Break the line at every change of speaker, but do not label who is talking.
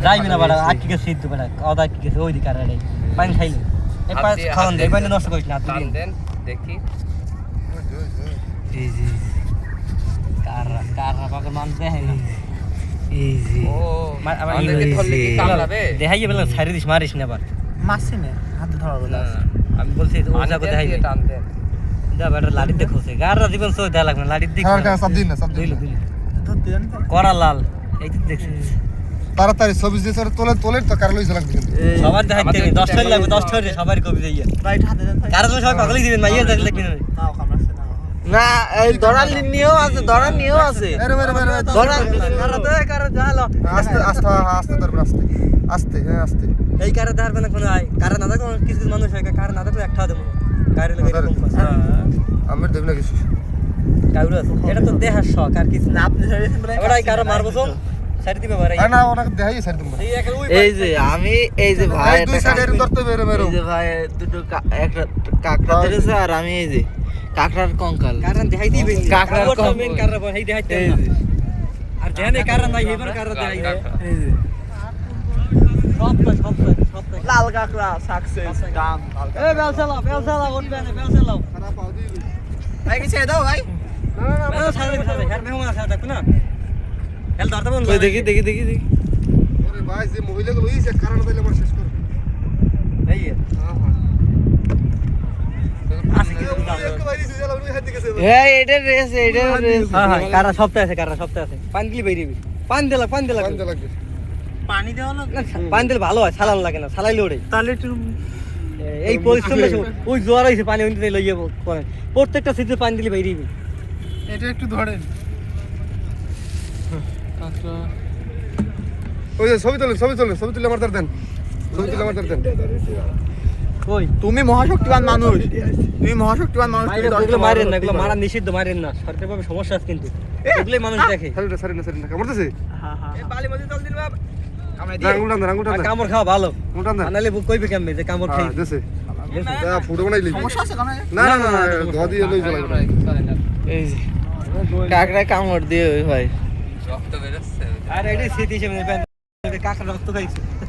যাইবি না বাড়া আটকে গেছে সিদ্ধ বাড়া আদা আটকে গেছে ওই দিকে আর নেই পানি খাইলে এই পাঁচ খাওয়ান দেই পানি নষ্ট করিস না তুই দেন দেখি এই যে কারা পাগল মান দেয় না এই যে ও আবার ইংরেজি ধরলে কি কামড়াবে দেখাইয়ে বলে ছাইরে দিস মারিস না আবার মারছি না হাতে ধরা বলে আমি বলছি ও যাবে দেখাইবে টান দেন দা বাড়া লাড়ি দেখোছে গাররা জীবন সই দেয়া লাগবে লাড়ি দেখ হ্যাঁ সব দিন দিল ধরতে দেন করা লাল এই তো দেখছিস তাড়াতাড়ি ছবি দিয়ে সরে তোলে তো কার লইছ লাগবে কিন্তু সবার দেখাইতে 10 টাকা লাগবে 10 টাকা সবার কপি দেইয়া রাইট হাতে দেন কার তো সবাই পাগলই দিবেন মাইয়া দেখ লাগবে নাও কামড়াছে না এই ধরার নিয়েও আছে আরে ধরার কার জালো আস্তে ধরবে আস্তে হ্যাঁ আস্তে এই কারে ধরবে না কোন আই কারে না দেখো কিছু মানুষ হয় কারে না দেখো একটা দেব কারে লাগে এরকম হ্যাঁ আমি দেব না কিছু কাউরে এটা তো দেহার শখ আর কিছু না আপনি এবার আই কারে মারবো তো সাইড দিবে ভাই না ওনাকে দেখাই সাইড দিবে এই যে আমি এই যে ভাই দুই সাইডে ধরতে মেরো এই যে ভাই দুটো একটা কাকড়া ধরেছে আর আমি এই যে কাকড়ার কঙ্কাল কারণ দেখাই দিবেন কাকড়ার কঙ্কাল মেন কাকড়া ভাই দেখাইতে না আর জানে কারণ নাই হেবার কাকড়া দেখাই এই যে সব লাল কাকড়া সাকসেস দাম এ বেল চালাও উঠবে না বেল চালাও খারাপ পাও দিবি ভাই কি ছেড়ে দাও ভাই না ছাড়ে হ্যাঁ মেহমান আছে দেখো না হেল ধরতে বন্ধ দেখি ওরে ভাই যে মহিলাগুলো এই যে কারণ দিলে আমার শেষ কর এই হ্যাঁ হ্যাঁ এটা রেস হ্যাঁ কারা সপ্তাহে আছে পানি দিলে বেরিয়ে পানি দিলা লাগবে পানি দেওয়া না পানি দিলে ভালো হয় ছালানো লাগে না ছালাইলে ওরে তাহলে একটু এই পরিশ্রম ওই জোয়ার হইছে পানি হইতে লইয়ে করেন প্রত্যেকটা সিজনে পানি দিলে বেরিয়ে এটা একটু ধরেন আচ্ছা ওই যে ছবি তুলে আমার দেন কই তুমি মহাশক্তিমান মানুষ এগুলো মারেন না এগুলো মারা নিষিদ্ধ মারেন না সরকারিভাবে সমস্যা আছে কিন্তু এগুলো মানুষ দেখে সারি না কামড়তেছে হ্যাঁ এই বালি মধ্যে জল দিন বাপ কামড় কামড় খাওয়া ভালো আনালে কইবে কেমনে যে কামড় খাই দেছে ফুটো বানাইলি সমস্যা আছে না ধোয়া দিয়ে লই চলে এই যে কাকড়া কামড় দিয়ে ওই ভাই রক্ত বের হচ্ছে আর এডি স্মৃতি হিসেবে কাকড়া রক্ত খাইছে